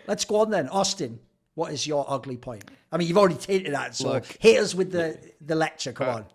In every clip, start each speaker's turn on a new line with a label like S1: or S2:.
S1: let's go on then. Austin, what is your ugly point? I mean, you've already tainted that, so
S2: Look,
S1: hit us with the lecture. Come on.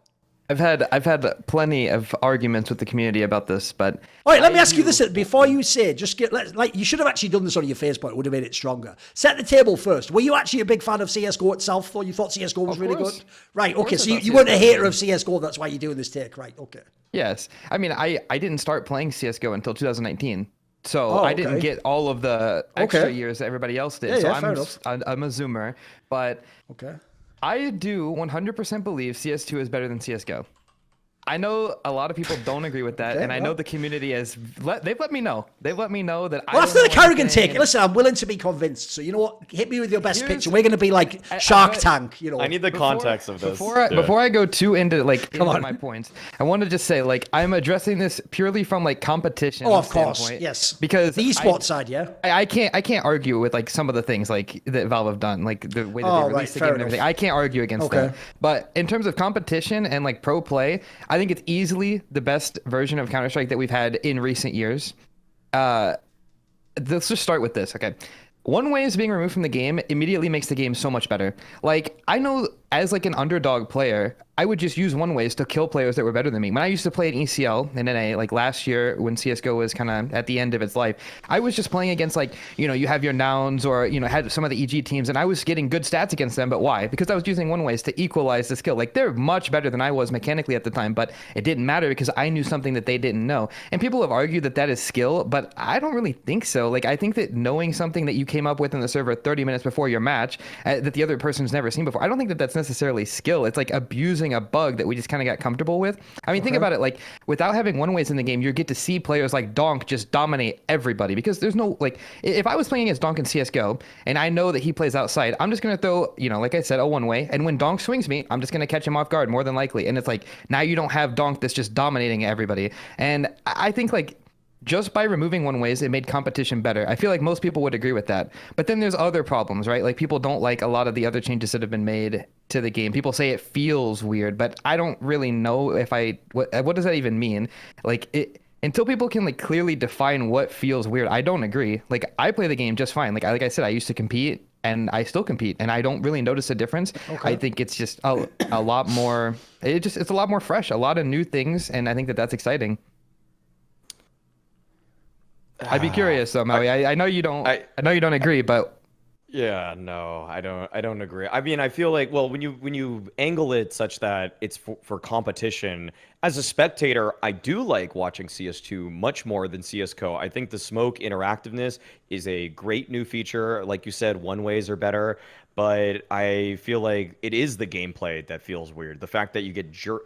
S2: I've had plenty of arguments with the community about this, but
S1: all right, let me ask you this before you say. You should have actually done this on your Facebook. It would have made it stronger. Set the table first. Were you actually a big fan of CSGO itself? Though you thought CSGO was really good, right? Okay, so you weren't a hater of CSGO. That's why you're doing this take, right? Okay.
S2: Yes, I mean I didn't start playing CSGO until 2019. So I didn't get all of the extra years that everybody else did.
S1: Yeah,
S2: so I'm a Zoomer, but I do 100% believe CS2 is better than CSGO. I know a lot of people don't agree with that, and I know the community they've let me know. They've let me know that
S1: that's not a Carrigan take. Listen, I'm willing to be convinced. So you know what? Hit me with your best picture. We're going to be like Shark Tank. You know.
S3: I need the context of this.
S2: Before I go too into my points, I want to just say I'm addressing this purely from competition.
S1: Oh, of course, yes.
S2: Because
S1: the esports side, yeah.
S2: I can't argue with some of the things that Valve have done, the way that they released the game and everything. I can't argue against that. But in terms of competition and pro play, I think it's easily the best version of Counter-Strike that we've had in recent years. Let's just start with this, okay? One way is being removed from the game immediately makes the game so much better. I know as an underdog player, I would just use one ways to kill players that were better than me. When I used to play in ECL and NA, last year when CSGO was kind of at the end of its life, I was just playing against you have your Nouns or, had some of the EG teams, and I was getting good stats against them. But why? Because I was using one ways to equalize the skill. They're much better than I was mechanically at the time, but it didn't matter because I knew something that they didn't know. And people have argued that is skill, but I don't really think so. I think that knowing something that you came up with in the server 30 minutes before your match that the other person's never seen before, I don't think that that's necessarily skill. It's abusing a bug that we just kind of got comfortable with. I mean, think about it. Without having one ways in the game, you get to see players like Donk just dominate everybody because there's no if I was playing against Donk in CSGO and I know that he plays outside, I'm just gonna throw like I said, a one way, and when Donk swings me, I'm just gonna catch him off guard more than likely. And it's now you don't have Donk that's just dominating everybody. And I think just by removing one ways, it made competition better. I feel like most people would agree with that. But then there's other problems, right? People don't like a lot of the other changes that have been made to the game. People say it feels weird, but I don't really know what does that even mean? Until people can clearly define what feels weird, I don't agree. I play the game just fine. Like I said, I used to compete and I still compete and I don't really notice a difference. I think it's just a lot more, it's a lot more fresh, a lot of new things. And I think that's exciting. I'd be curious though, Maui. I know you don't. I know you don't agree, but
S3: yeah, no, I don't agree. I mean, I feel when you angle it such that it's for competition, as a spectator, I do like watching CS2 much more than CS:GO. I think the smoke interactiveness is a great new feature. Like you said, one ways are better. But I feel like it is the gameplay that feels weird. The fact that you get you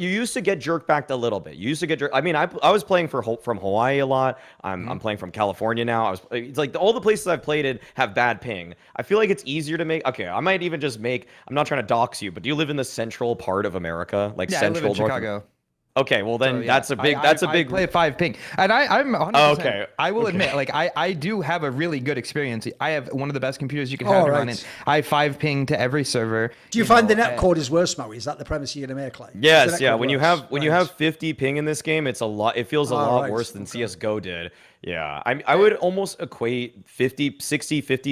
S3: used to get jerked back a little bit. You used to get I mean, I was playing from Hawaii a lot. I'm playing from California now. It's all the places I've played in have bad ping. I feel like it's easier to make. Okay, I might even just make. I'm not trying to dox you, but do you live in the central part of America,
S2: yeah,
S3: central
S2: I live in Chicago?
S3: Okay, well then that's a big.
S2: I play at 5 ping, and I'm 100%,
S3: okay.
S2: I will admit, I do have a really good experience. I have one of the best computers you can have running. I 5 ping to every server.
S1: Do you find the net code is worse, Maui? Is that the premise you're gonna make?
S3: Yes, yeah. When you have 50 ping in this game, it's a lot. It feels a lot worse than CS:GO did. Yeah, I would almost equate 50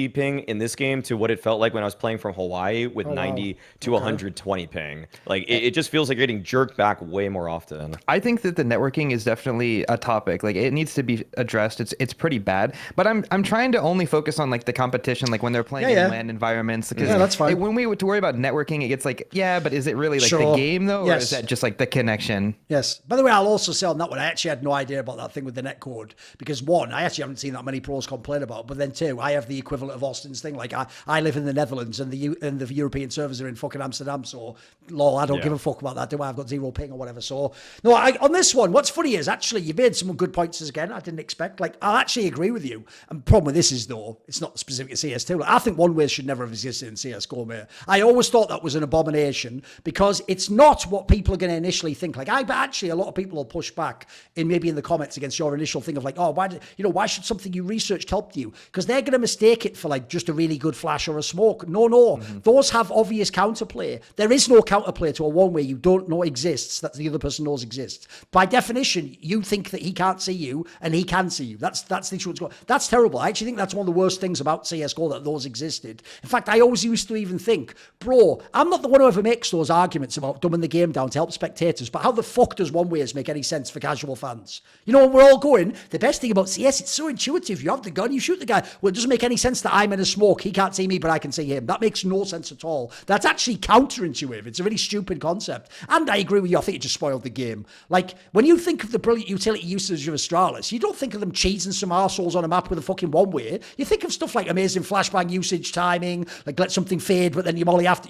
S3: ping in this game to what it felt like when I was playing from Hawaii with 90 to 120 ping. It just feels like you're getting jerked back way more often.
S2: I think that the networking is definitely a topic. It needs to be addressed. It's pretty bad. But I'm trying to only focus on the competition, when they're playing in LAN environments. Because
S1: that's fine.
S2: When we to worry about networking, it gets but is it really the game though, or is that just the connection?
S1: Yes. By the way, I'll also say on that one, I actually had no idea about that thing with the netcode because one, I actually haven't seen that many pros complain about it, but then two, I have the equivalent of Austin's thing. I live in the Netherlands and the European servers are in fucking Amsterdam, so lol, I don't give a fuck about that, do I? I've got 0 ping or whatever. So no, on this one, what's funny is actually you made some good points again. I didn't expect. I'll actually agree with you. And the problem with this is though, it's not specific to CS2. I think one way should never have existed in CS:GO, mate. I always thought that was an abomination because it's not what people are going to initially think. But actually a lot of people will push back maybe in the comments against your initial thing of why does why should something you researched help you? Because they're going to mistake it for like just a really good flash or a smoke. No. Those have obvious counterplay. There is no counterplay to a one-way you don't know exists that the other person knows exists. By definition, you think that he can't see you and he can see you. That's the issue. That's terrible. I actually think that's one of the worst things about CSGO, that those existed. In fact, I always used to even think, bro, I'm not the one who ever makes those arguments about dumbing the game down to help spectators, but how the fuck does one-ways make any sense for casual fans? When we're all going, the best thing about CS, it's so intuitive. You have the gun, you shoot the guy. Well, it doesn't make any sense that I'm in a smoke. He can't see me, but I can see him. That makes no sense at all. That's actually counterintuitive. It's a really stupid concept. And I agree with you. I think it just spoiled the game. Like, when you think of the brilliant utility usage of Astralis, you don't think of them cheesing some arseholes on a map with a fucking one-way. You think of stuff like amazing flashbang usage timing, like let something fade, but then you molly after,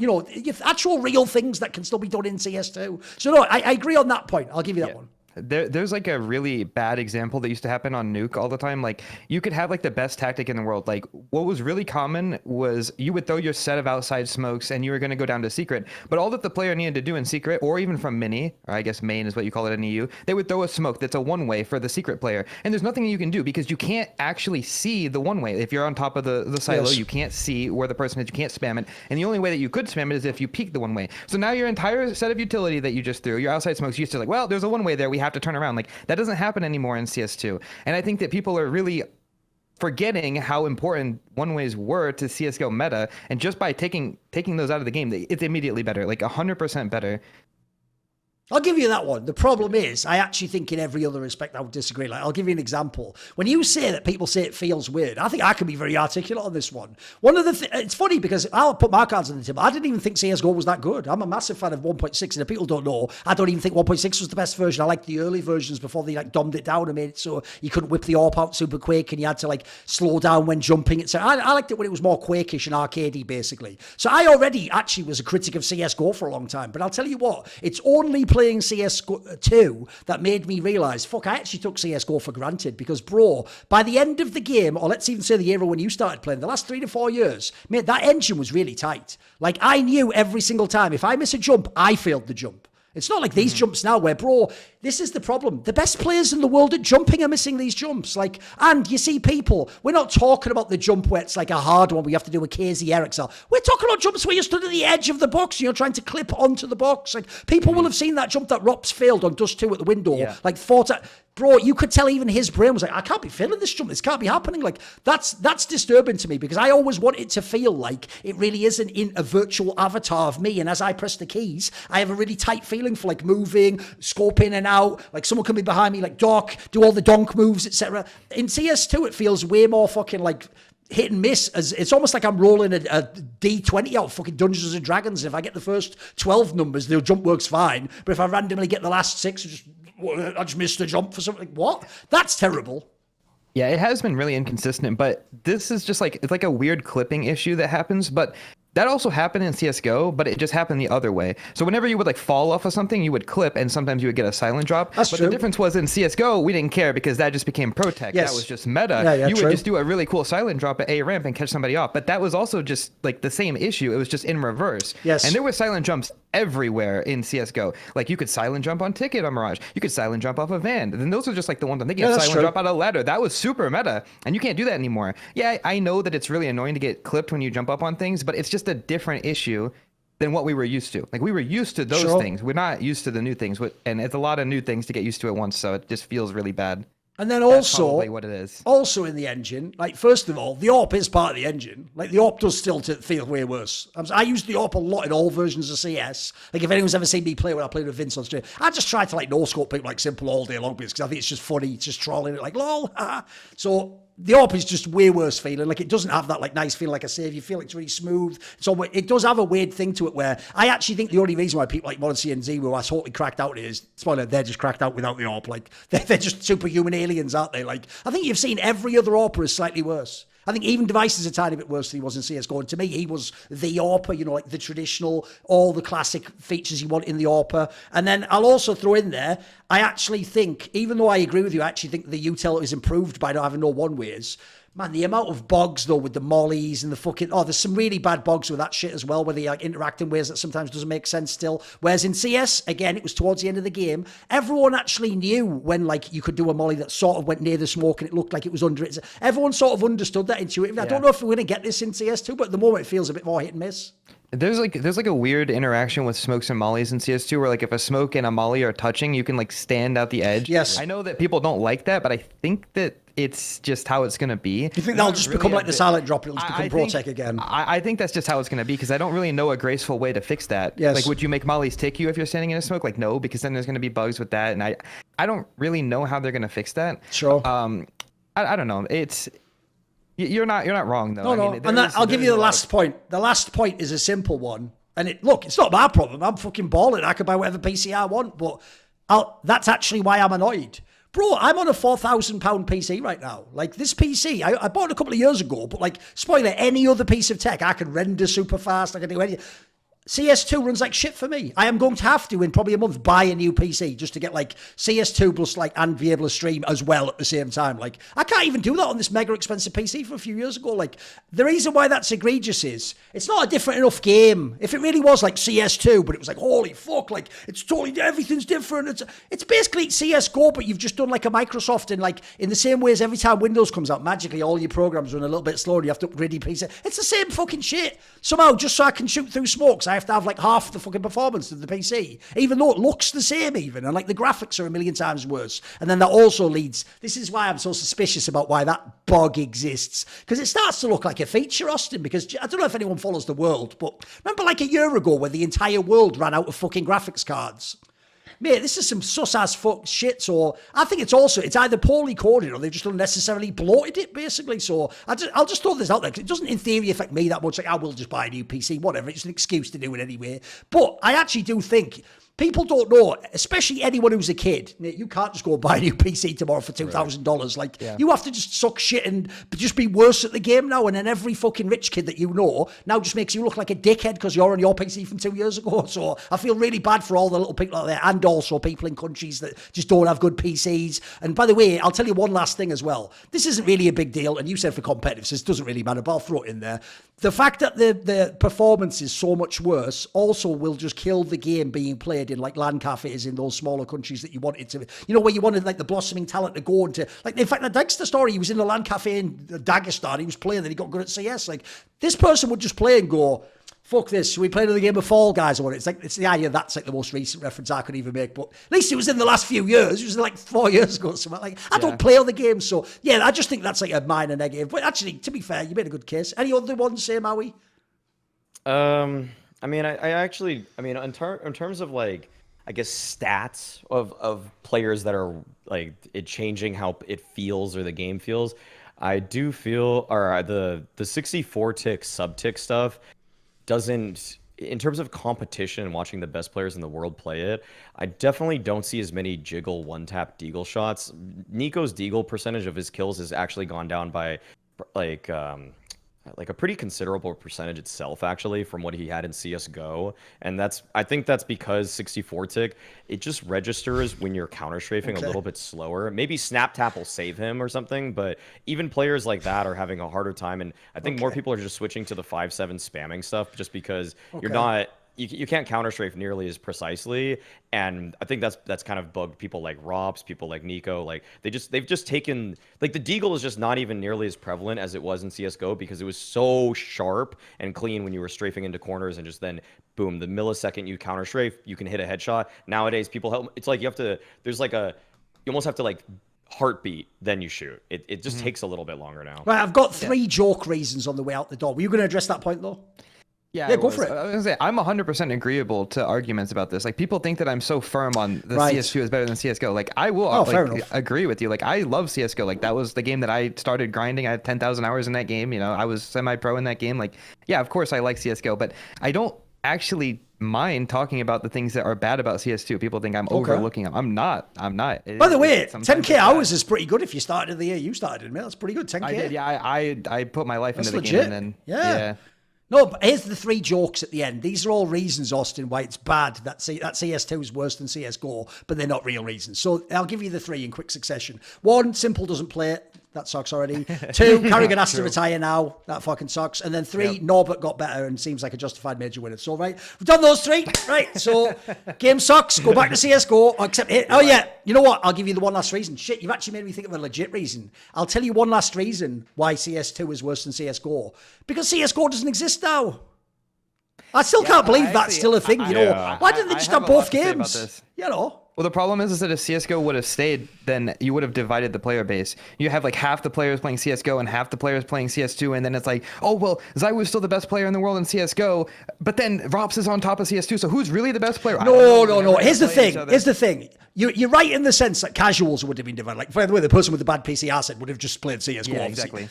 S1: actual real things that can still be done in CS2. So no, I agree on that point. I'll give you that one.
S2: There's like a really bad example that used to happen on Nuke all the time. Like, you could have like the best tactic in the world. Like, what was really common was you would throw your set of outside smokes and you were going to go down to secret. But all that the player needed to do in secret, or even from mini, or I guess main is what you call it in EU, they would throw a smoke that's a one-way for the secret player. And there's nothing you can do because you can't actually see the one-way. If you're on top of the silo, you can't see where the person is. You can't spam it. And the only way that you could spam it is if you peek the one-way. So now your entire set of utility that you just threw, your outside smokes, you used to like, well, there's a one-way there. We have to turn around. Like, that doesn't happen anymore in CS2. And I think that people are really forgetting how important one-ways were to CSGO meta. And just by taking those out of the game, it's immediately better, like 100% better.
S1: I'll give you that one. The problem is, I actually think in every other respect I would disagree. Like, I'll give you an example. When you say that people say it feels weird, I think I can be very articulate on this one. One of the it's funny because I'll put my cards on the table. I didn't even think CSGO was that good. I'm a massive fan of 1.6, and if people don't know, I don't even think 1.6 was the best version. I liked the early versions before they like dumbed it down and made it so you couldn't whip the AWP out super quick and you had to like slow down when jumping. I liked it when it was more Quake-ish and arcadey, basically. So I already actually was a critic of CSGO for a long time. But I'll tell you what, it's only playing CSGO 2 that made me realise, fuck, I actually took CSGO for granted because, bro, by the end of the game, or let's even say the era when you started playing, the last 3 to 4 years, mate, that engine was really tight. Like, I knew every single time, if I miss a jump, I failed the jump. It's not like these jumps now where, bro, this is the problem. The best players in the world at jumping are missing these jumps. Like, and you see people, we're not talking about the jump where it's like a hard one, we have to do a KZ Ericsson. We're talking about jumps where you're stood at the edge of the box and you're trying to clip onto the box. Like, people will have seen that jump that Rops failed on Dust 2 at the window, like 4 times. Bro, you could tell even his brain was like, I can't be feeling this jump. This can't be happening. Like, that's disturbing to me because I always want it to feel like it really isn't in a virtual avatar of me. And as I press the keys, I have a really tight feeling for like moving, scope in and out, like someone can be behind me, like Doc, do all the donk moves, etc. In CS2, it feels way more fucking like hit and miss. As it's almost like I'm rolling a D20 out of fucking Dungeons and Dragons. If I get the first 12 numbers, the jump works fine. But if I randomly get the last 6, I just missed a jump for something. What? That's terrible.
S2: Yeah, it has been really inconsistent, but this is just like, it's like a weird clipping issue that happens, but that also happened in CSGO, but it just happened the other way. So whenever you would like fall off of something, you would clip and sometimes you would get a silent drop.
S1: That's
S2: but
S1: true.
S2: The difference was in CSGO, we didn't care because that just became pro tech.
S1: Yes.
S2: That was just meta.
S1: Yeah,
S2: you
S1: true.
S2: would just do a really cool silent drop at A ramp and catch somebody off. But that was also just like the same issue. It was just in reverse.
S1: Yes.
S2: And there were silent jumps everywhere in CSGO. Like you could silent jump on Ticket on Mirage. You could silent jump off a Van. And then those are just like the ones I'm thinking of. Silent drop out of ladder. That was super meta. And you can't do that anymore. Yeah, I know that it's really annoying to get clipped when you jump up on things, but it's just a different issue than what we were used to. Like we were used to those things. We're not used to the new things. And it's a lot of new things to get used to at once. So it just feels really bad.
S1: And then
S2: That's
S1: also,
S2: probably what it is.
S1: Also in the engine, like first of all, the AWP is part of the engine. Like the AWP does still feel way worse. I use the AWP a lot in all versions of CS. Like if anyone's ever seen me play when I played with Vince on stream, I just try to like no scope people like simple all day long because I think it's just funny. It's just trolling it like lol. So the AWP is just way worse feeling. Like it doesn't have that like nice feeling like a save. You feel it's really smooth. So it does have a weird thing to it where I actually think the only reason why people like Modern and Z were totally cracked out is, spoiler, they're just cracked out without the AWP. Like they're just superhuman aliens, aren't they? Like I think you've seen every other AWP is slightly worse. I think even Device is a tiny bit worse than he was in CSGO. And to me, he was the AWPer, you know, like the traditional, all the classic features you want in the AWPer. And then I'll also throw in there, I actually think, even though I agree with you, I actually think the util is improved by not having no one-ways. Man, the amount of bogs, though, with the mollies and the fucking... Oh, there's some really bad bogs with that shit as well, where they like, interact in ways that sometimes doesn't make sense still. Whereas in CS, again, it was towards the end of the game, everyone actually knew when, like, you could do a molly that sort of went near the smoke and it looked like it was under it. Everyone sort of understood that intuitively. I don't know if we're going to get this in CS2, but at the moment it feels a bit more hit and miss.
S2: There's like a weird interaction with smokes and mollies in CS2 where like if a smoke and a molly are touching, you can like stand out the edge.
S1: Yes.
S2: I know that people don't like that, but I think that it's just how it's going to be.
S1: You think that'll just become like the silent drop and it'll just become pro tech again?
S2: I think that's just how it's going to be because I don't really know a graceful way to fix that.
S1: Yes.
S2: Like, would you make mollies tick you if you're standing in a smoke? Like, no, because then there's going to be bugs with that. And I don't really know how they're going to fix that.
S1: Sure.
S2: I don't know. You're not wrong, though.
S1: No. And I'll give you the last point. The last point is a simple one. And it's not my problem. I'm fucking balling. I can buy whatever PC I want. But that's actually why I'm annoyed. Bro, I'm on a £4,000 PC right now. Like, this PC, I bought it a couple of years ago, but, like, spoiler, any other piece of tech, I can render super fast, I can do anything. CS2 runs like shit for me. I am going to have to, in probably a month, buy a new PC just to get, like, CS2 plus, like, and be able to stream as well at the same time. Like, I can't even do that on this mega expensive PC from a few years ago. Like, the reason why that's egregious is it's not a different enough game. If it really was like CS2, but it was like, holy fuck, like, it's totally, everything's different. It's basically CSGO, but you've just done, like, a Microsoft and, like, in the same way as every time Windows comes out, magically all your programs run a little bit slower and you have to upgrade your PC. It's the same fucking shit. Somehow, just so I can shoot through smokes, I have to have like half the fucking performance of the PC, even though it looks the same even, and like the graphics are a million times worse. And then that also leads, this is why I'm so suspicious about why that bug exists, because it starts to look like a feature, Austin, because I don't know if anyone follows the world, but remember like a year ago where the entire world ran out of fucking graphics cards? Mate, this is some sus-ass fuck shit, so I think it's either poorly coded or they've just unnecessarily bloated it, basically, so I'll just throw this out there, because it doesn't in theory affect me that much, like, I will just buy a new PC, whatever, it's an excuse to do it anyway, but I actually do think people don't know, especially anyone who's a kid. You can't just go and buy a new PC tomorrow for $2,000. Like, you have to just suck shit and just be worse at the game now. And then every fucking rich kid that you know now just makes you look like a dickhead because you're on your PC from 2 years ago. So I feel really bad for all the little people out there and also people in countries that just don't have good PCs. And by the way, I'll tell you one last thing as well. This isn't really a big deal. And you said for competitive, so this doesn't really matter, but I'll throw it in there. The fact that the performance is so much worse also will just kill the game being played in like LAN cafes in those smaller countries that you wanted to, where you wanted like the blossoming talent to go into. Like, in fact, the Dexter story, he was in a LAN cafe in Dagestan, he was playing, then he got good at CS. Like, this person would just play and go, fuck this, should we play another game of Fall Guys or what? It's the idea that's like the most recent reference I could even make, but at least it was in the last few years. It was like 4 years ago or something. Like, I don't play other games, so yeah, I just think that's like a minor negative. But actually, to be fair, you made a good case. Any other ones, Maui?
S3: I mean, in terms of like, I guess stats of players that are like it changing how it feels or the game feels, I do feel, or the 64 tick sub tick stuff doesn't, in terms of competition and watching the best players in the world play it, I definitely don't see as many jiggle one tap deagle shots. Nico's deagle percentage of his kills has actually gone down by like a pretty considerable percentage itself, actually, from what he had in CSGO. And I think that's because 64 tick, it just registers when you're counter strafing a little bit slower. Maybe snap tap will save him or something, but even players like that are having a harder time. And I think more people are just switching to the 5-7 spamming stuff just because you're not, you can't counter strafe nearly as precisely. And I think that's kind of bugged people like Robs, people like Nico. Like, they've just taken, like, the deagle is just not even nearly as prevalent as it was in CSGO because it was so sharp and clean when you were strafing into corners and just then boom, the millisecond you counter strafe, you can hit a headshot. Nowadays, it's like you almost have to like heartbeat, then you shoot. It just takes a little bit longer now.
S1: Right, I've got 3 joke reasons on the way out the door. Were you going to address that point though?
S2: Yeah, go for it. I was gonna say, I'm 100% agreeable to arguments about this. Like, people think that I'm so firm on the CS2 is better than CSGO. Like, I will agree with you. Like, I love CSGO. Like, that was the game that I started grinding. I had 10,000 hours in that game. I was semi-pro in that game. Like, yeah, of course I like CSGO, but I don't actually mind talking about the things that are bad about CS2. People think I'm overlooking them. I'm not. By
S1: the way, 10k hours is pretty good if you started the year you started, man. That's pretty good. 10k.
S2: I did. Yeah, I put my life into the
S1: legit.
S2: game, and then
S1: yeah. No, but here's the 3 jokes at the end. These are all reasons, Austin, why it's bad that CS2 is worse than CSGO, but they're not real reasons. So I'll give you the 3 in quick succession. 1, Simple doesn't play it. That sucks already. 2, Carrigan has to retire now. That fucking sucks. And then 3, Norbert got better and seems like a justified major winner. So, right, we've done those 3. Right, so game sucks. Go back to CSGO. Except, oh yeah, you know what? I'll give you the one last reason. Shit, you've actually made me think of a legit reason. I'll tell you one last reason why CS2 is worse than CSGO. Because CSGO doesn't exist now. I still can't believe that's still a thing, you know. Why didn't they just have both games? You know.
S2: Well, the problem is that if CSGO would have stayed, then you would have divided the player base. You have like half the players playing CSGO and half the players playing CS2, and then it's like, oh, well, Zywoo is still the best player in the world in CSGO, but then Rops is on top of CS2, so who's really the best player?
S1: No. Here's the thing. You're right in the sense that casuals would have been divided. Like, by the way, the person with the bad PC asset would have just played CSGO.
S2: Yeah, exactly.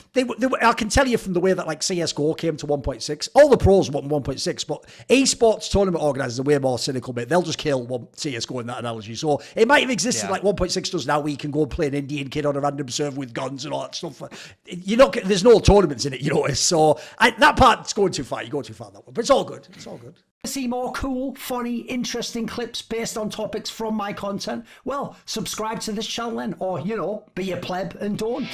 S1: I can tell you from the way that like CSGO came to 1.6, all the pros want 1.6, but esports tournament organisers are way more cynical, mate. They'll just kill CSGO in that analogy. So it might have existed like 1.6 does now, where you can go and play an Indian kid on a random server with guns and all that stuff. There's no tournaments in it, you notice. So that part's going too far. You go too far that way, but it's all good. It's all good. See more cool, funny, interesting clips based on topics from my content? Well, subscribe to this channel then, or, be a pleb and don't.